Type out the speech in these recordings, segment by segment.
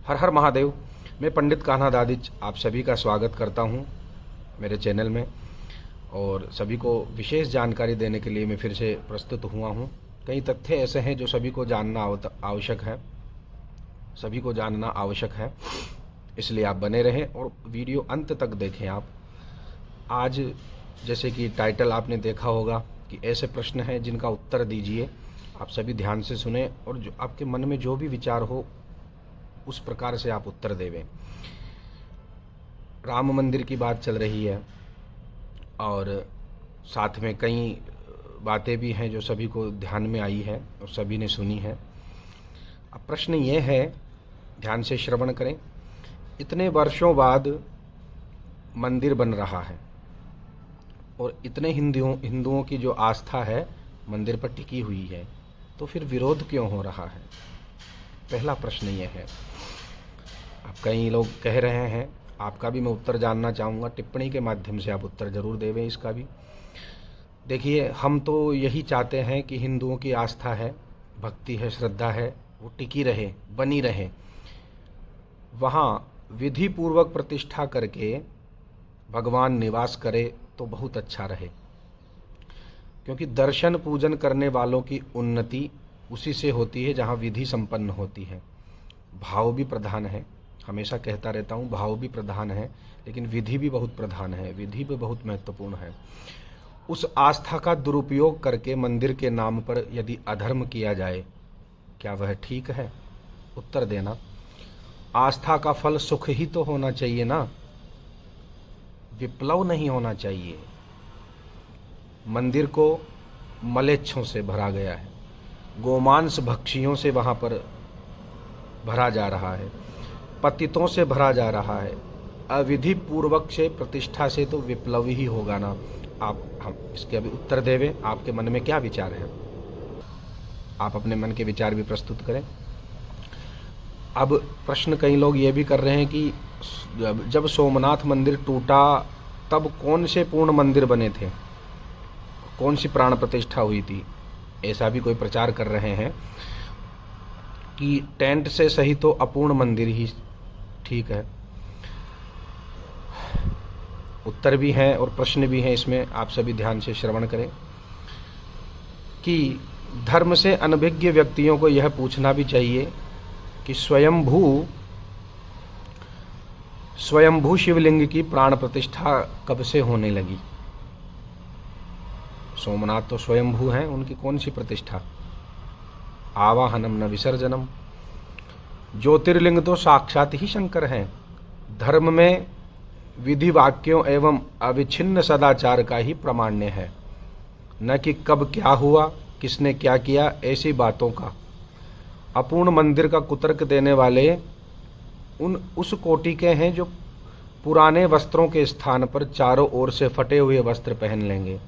हर हर महादेव। मैं पंडित कान्हा दादिच आप सभी का स्वागत करता हूं मेरे चैनल में, और सभी को विशेष जानकारी देने के लिए मैं फिर से प्रस्तुत हुआ हूं। कई तथ्य ऐसे हैं जो सभी को जानना आवश्यक है, सभी को जानना आवश्यक है, इसलिए आप बने रहें और वीडियो अंत तक देखें। आप आज जैसे कि टाइटल आपने देखा होगा कि ऐसे प्रश्न हैं जिनका उत्तर दीजिए। आप सभी ध्यान से सुने और जो आपके मन में जो भी विचार हो उस प्रकार से आप उत्तर देवें। राम मंदिर की बात चल रही है और साथ में कई बातें भी हैं जो सभी को ध्यान में आई है और सभी ने सुनी है। अब प्रश्न ये है, ध्यान से श्रवण करें। इतने वर्षों बाद मंदिर बन रहा है और इतने हिंदुओं की जो आस्था है मंदिर पर टिकी हुई है, तो फिर विरोध क्यों हो रहा है? पहला प्रश्न ये है। अब कई लोग कह रहे हैं, आपका भी मैं उत्तर जानना चाहूँगा, टिप्पणी के माध्यम से आप उत्तर ज़रूर देवें इसका भी। देखिए, हम तो यही चाहते हैं कि हिंदुओं की आस्था है, भक्ति है, श्रद्धा है, वो टिकी रहे, बनी रहे। वहाँ विधि पूर्वक प्रतिष्ठा करके भगवान निवास करे तो बहुत अच्छा रहे, क्योंकि दर्शन पूजन करने वालों की उन्नति उसी से होती है जहाँ विधि संपन्न होती है। भाव भी प्रधान है, हमेशा कहता रहता हूँ, भाव भी प्रधान है, लेकिन विधि भी बहुत प्रधान है, विधि भी बहुत महत्वपूर्ण है। उस आस्था का दुरुपयोग करके मंदिर के नाम पर यदि अधर्म किया जाए, क्या वह ठीक है? उत्तर देना। आस्था का फल सुख ही तो होना चाहिए ना, विप्लव नहीं होना चाहिए। मंदिर को मलेच्छों से भरा गया है, गोमांस भक्षियों से वहाँ पर भरा जा रहा है, पतितों से भरा जा रहा है। अविधि पूर्वक से प्रतिष्ठा से तो विप्लव ही होगा ना। हम इसके अभी उत्तर देवें। आपके मन में क्या विचार है? आप अपने मन के विचार भी प्रस्तुत करें। अब प्रश्न कई लोग ये भी कर रहे हैं कि जब सोमनाथ मंदिर टूटा तब कौन से पूर्ण मंदिर बने थे, कौन सी प्राण प्रतिष्ठा हुई थी? ऐसा भी कोई प्रचार कर रहे हैं कि टेंट से सही तो अपूर्ण मंदिर ही ठीक है। उत्तर भी हैं और प्रश्न भी हैं, इसमें आप सभी ध्यान से श्रवण करें कि धर्म से अनभिज्ञ व्यक्तियों को यह पूछना भी चाहिए कि स्वयंभू शिवलिंग की प्राण प्रतिष्ठा कब से होने लगी? सोमनाथ तो स्वयंभू हैं, उनकी कौन सी प्रतिष्ठा? आवाहनम न विसर्जनम। ज्योतिर्लिंग तो साक्षात ही शंकर हैं। धर्म में विधि वाक्यों एवं अविच्छिन्न सदाचार का ही प्रामाण्य है, न कि कब क्या हुआ, किसने क्या किया, ऐसी बातों का। अपूर्ण मंदिर का कुतर्क देने वाले उस कोटि के हैं जो पुराने वस्त्रों के स्थान पर चारों ओर से फटे हुए वस्त्र पहन लेंगे।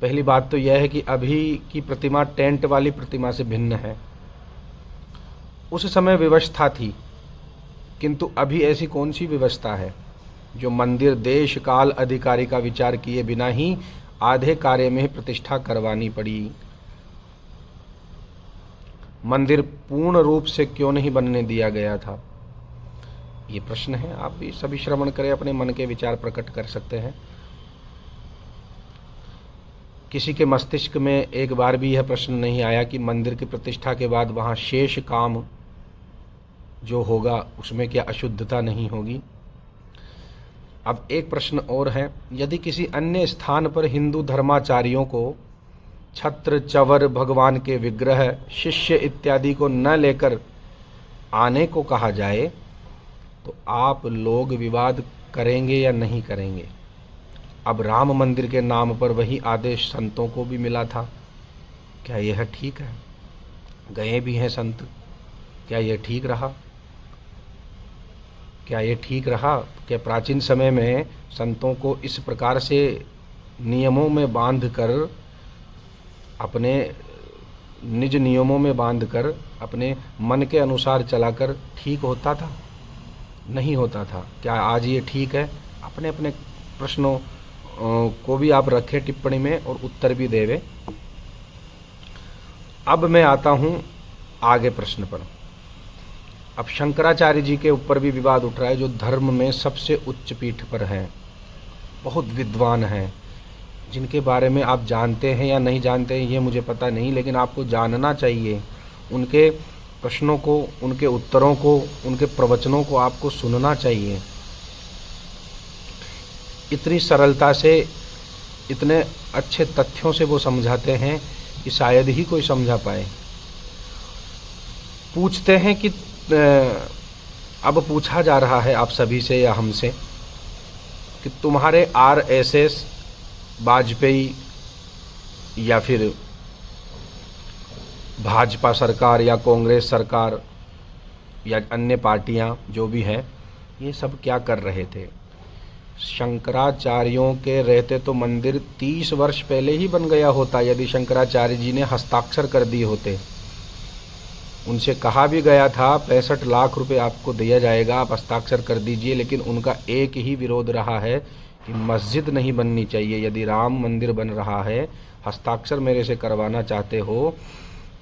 पहली बात तो यह है कि अभी की प्रतिमा टेंट वाली प्रतिमा से भिन्न है। उस समय व्यवस्था थी, किंतु अभी ऐसी कौन सी व्यवस्था है जो मंदिर देश काल अधिकारी का विचार किए बिना ही आधे कार्य में प्रतिष्ठा करवानी पड़ी? मंदिर पूर्ण रूप से क्यों नहीं बनने दिया गया था? ये प्रश्न है। आप भी सभी श्रवण करें, अपने मन के विचार प्रकट कर सकते हैं। किसी के मस्तिष्क में एक बार भी यह प्रश्न नहीं आया कि मंदिर की प्रतिष्ठा के बाद वहाँ शेष काम जो होगा उसमें क्या अशुद्धता नहीं होगी? अब एक प्रश्न और है, यदि किसी अन्य स्थान पर हिंदू धर्माचार्यों को छत्र, चवर, भगवान के विग्रह, शिष्य इत्यादि को न लेकर आने को कहा जाए तो आप लोग विवाद करेंगे या नहीं करेंगे? अब राम मंदिर के नाम पर वही आदेश संतों को भी मिला था, क्या यह ठीक है? गए भी हैं संत, क्या यह ठीक रहा? क्या ये ठीक रहा? क्या प्राचीन समय में संतों को इस प्रकार से नियमों में बांधकर, अपने निज नियमों में बांधकर अपने मन के अनुसार चलाकर ठीक होता था? नहीं होता था। क्या आज ये ठीक है? अपने अपने प्रश्नों को भी आप रखें टिप्पणी में और उत्तर भी देवे। अब मैं आता हूँ आगे प्रश्न पर। अब शंकराचार्य जी के ऊपर भी विवाद उठ रहा है, जो धर्म में सबसे उच्च पीठ पर हैं, बहुत विद्वान हैं, जिनके बारे में आप जानते हैं या नहीं जानते हैं ये मुझे पता नहीं, लेकिन आपको जानना चाहिए। उनके प्रश्नों को, उनके उत्तरों को, उनके प्रवचनों को आपको सुनना चाहिए। इतनी सरलता से, इतने अच्छे तथ्यों से वो समझाते हैं कि शायद ही कोई समझा पाए। पूछते हैं कि अब पूछा जा रहा है आप सभी से या हमसे कि तुम्हारे आरएसएस, वाजपेयी या फिर भाजपा सरकार या कांग्रेस सरकार या अन्य पार्टियां जो भी हैं, ये सब क्या कर रहे थे? शंकराचार्यों के रहते तो मंदिर 30 वर्ष पहले ही बन गया होता, यदि शंकराचार्य जी ने हस्ताक्षर कर दिए होते। उनसे कहा भी गया था 65 लाख रुपए आपको दिया जाएगा, आप हस्ताक्षर कर दीजिए, लेकिन उनका एक ही विरोध रहा है कि मस्जिद नहीं बननी चाहिए। यदि राम मंदिर बन रहा है, हस्ताक्षर मेरे से करवाना चाहते हो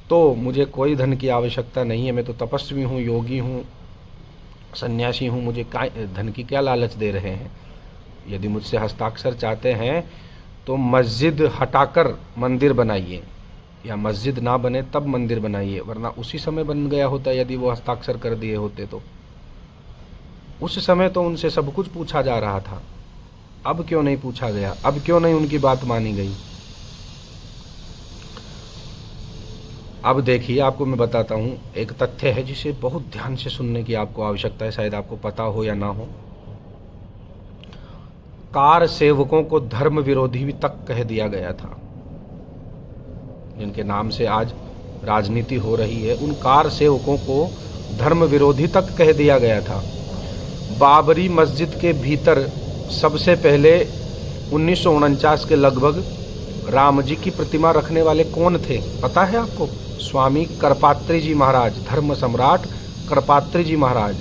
तो मुझे कोई धन की आवश्यकता नहीं है, मैं तो तपस्वी हूँ, योगी हूँ, सन्यासी हूँ, मुझे धन की क्या लालच दे रहे हैं? यदि मुझसे हस्ताक्षर चाहते हैं तो मस्जिद हटाकर मंदिर बनाइए, या मस्जिद ना बने तब मंदिर बनाइए, वरना उसी समय बन गया होता यदि वो हस्ताक्षर कर दिए होते तो। उस समय तो उनसे सब कुछ पूछा जा रहा था, अब क्यों नहीं पूछा गया? अब क्यों नहीं उनकी बात मानी गई? अब देखिए, आपको मैं बताता हूँ, एक तथ्य है जिसे बहुत ध्यान से सुनने की आपको आवश्यकता है, शायद आपको पता हो या ना हो। कार सेवकों को धर्म विरोधी भी तक कह दिया गया था, जिनके नाम से आज राजनीति हो रही है, उन कार सेवकों को धर्म विरोधी तक कह दिया गया था। बाबरी मस्जिद के भीतर सबसे पहले 1949 के लगभग राम जी की प्रतिमा रखने वाले कौन थे, पता है आपको? स्वामी करपात्री जी महाराज, धर्म सम्राट करपात्री जी महाराज।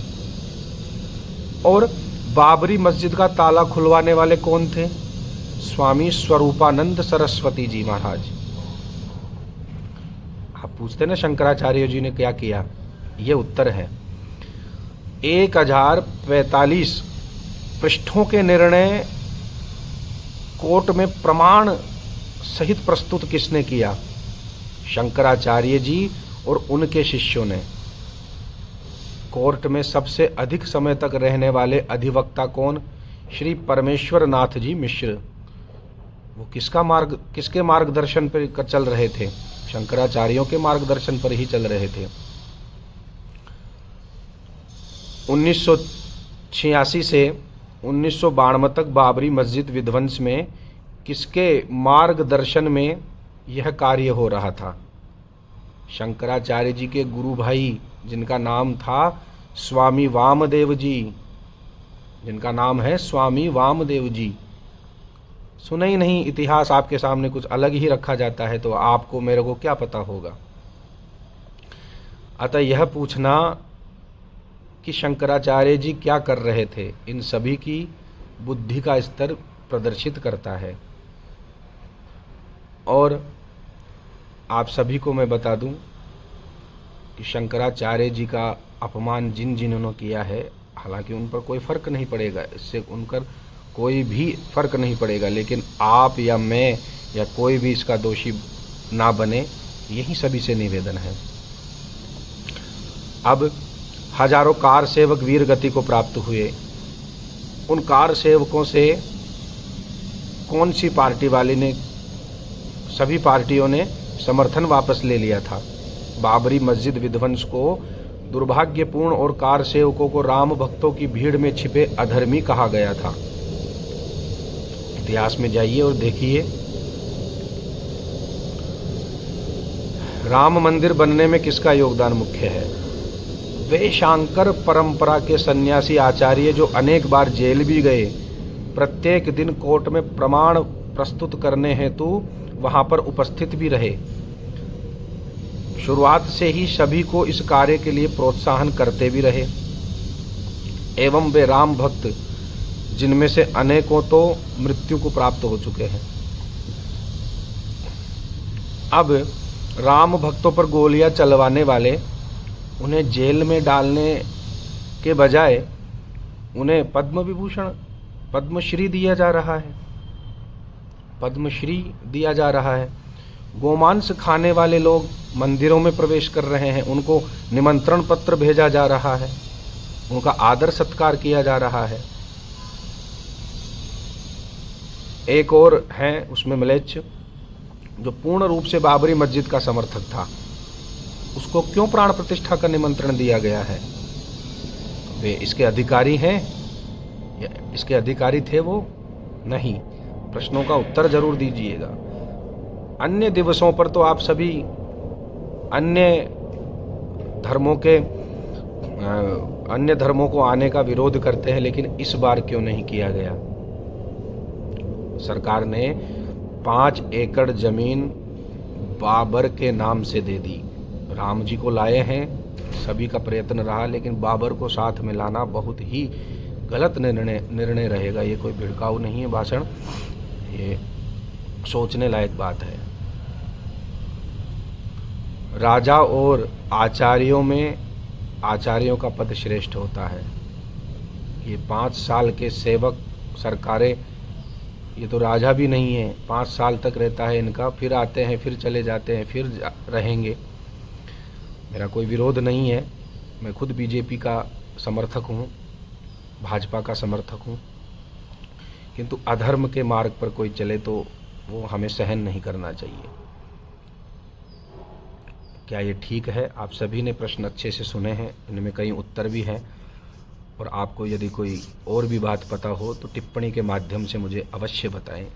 और बाबरी मस्जिद का ताला खुलवाने वाले कौन थे? स्वामी स्वरूपानंद सरस्वती जी महाराज। आप पूछते ना शंकराचार्य जी ने क्या किया, ये उत्तर है। 1045 पृष्ठों के निर्णय कोर्ट में प्रमाण सहित प्रस्तुत किसने किया? शंकराचार्य जी और उनके शिष्यों ने। कोर्ट में सबसे अधिक समय तक रहने वाले अधिवक्ता कौन? श्री परमेश्वर नाथ जी मिश्र। वो किसके मार्गदर्शन पर चल रहे थे? शंकराचार्यों के मार्गदर्शन पर ही चल रहे थे। 1986 से 1992 तक बाबरी मस्जिद विध्वंस में किसके मार्गदर्शन में यह कार्य हो रहा था? शंकराचार्य जी के गुरु भाई, जिनका नाम था स्वामी वामदेव जी, जिनका नाम है स्वामी वामदेव जी। सुना ही नहीं, इतिहास आपके सामने कुछ अलग ही रखा जाता है, तो आपको मेरे को क्या पता होगा? अतः यह पूछना कि शंकराचार्य जी क्या कर रहे थे, इन सभी की बुद्धि का स्तर प्रदर्शित करता है। और आप सभी को मैं बता दूं कि शंकराचार्य जी का अपमान जिन्होंने किया है, हालांकि उन पर कोई फ़र्क नहीं पड़ेगा, इससे उनकर कोई भी फ़र्क नहीं पड़ेगा, लेकिन आप या मैं या कोई भी इसका दोषी ना बने, यही सभी से निवेदन है। अब हजारों कार सेवक वीर गति को प्राप्त हुए। उन कार सेवकों से कौन सी पार्टी वाले ने, सभी पार्टियों ने समर्थन वापस ले लिया था। बाबरी मस्जिद विध्वंस को दुर्भाग्यपूर्ण और कार सेवकों को राम भक्तों की भीड़ में छिपे अधर्मी कहा गया था। इतिहास में जाइए और देखिए, राम मंदिर बनने में किसका योगदान मुख्य है? वे शांकर परंपरा के सन्यासी आचार्य जो अनेक बार जेल भी गए, प्रत्येक दिन कोर्ट में प्रमाण प्रस्तुत करने हेतु वहां पर उपस्थित भी रहे। शुरुआत से ही सभी को इस कार्य के लिए प्रोत्साहन करते भी रहे, एवं वे राम भक्त, जिनमें से अनेकों तो मृत्यु को प्राप्त हो चुके हैं। अब राम भक्तों पर गोलियां चलवाने वाले उन्हें जेल में डालने के बजाय उन्हें पद्म विभूषण, पद्मश्री दिया जा रहा है, पद्मश्री दिया जा रहा है। गोमांस खाने वाले लोग मंदिरों में प्रवेश कर रहे हैं, उनको निमंत्रण पत्र भेजा जा रहा है, उनका आदर सत्कार किया जा रहा है। एक और है उसमें म्लेच्छ, जो पूर्ण रूप से बाबरी मस्जिद का समर्थक था, उसको क्यों प्राण प्रतिष्ठा का निमंत्रण दिया गया है? वे इसके अधिकारी हैं या इसके अधिकारी थे वो? नहीं। प्रश्नों का उत्तर जरूर दीजिएगा। अन्य दिवसों पर तो आप सभी अन्य धर्मों को आने का विरोध करते हैं, लेकिन इस बार क्यों नहीं किया गया? सरकार ने 5 एकड़ जमीन बाबर के नाम से दे दी। राम जी को लाए हैं, सभी का प्रयत्न रहा, लेकिन बाबर को साथ में लाना बहुत ही गलत निर्णय रहेगा। ये कोई भिड़काऊ नहीं है भाषण, ये सोचने लायक बात है। राजा और आचार्यों में आचार्यों का पद श्रेष्ठ होता है। ये 5 साल के सेवक सरकारें, ये तो राजा भी नहीं है, 5 साल तक रहता है इनका, फिर आते हैं, फिर चले जाते हैं, फिर रहेंगे। मेरा कोई विरोध नहीं है, मैं खुद बीजेपी का समर्थक हूँ, भाजपा का समर्थक हूँ, किंतु अधर्म के मार्ग पर कोई चले तो वो हमें सहन नहीं करना चाहिए। क्या ये ठीक है? आप सभी ने प्रश्न अच्छे से सुने हैं, इनमें कई उत्तर भी हैं, और आपको यदि कोई और भी बात पता हो तो टिप्पणी के माध्यम से मुझे अवश्य बताएं।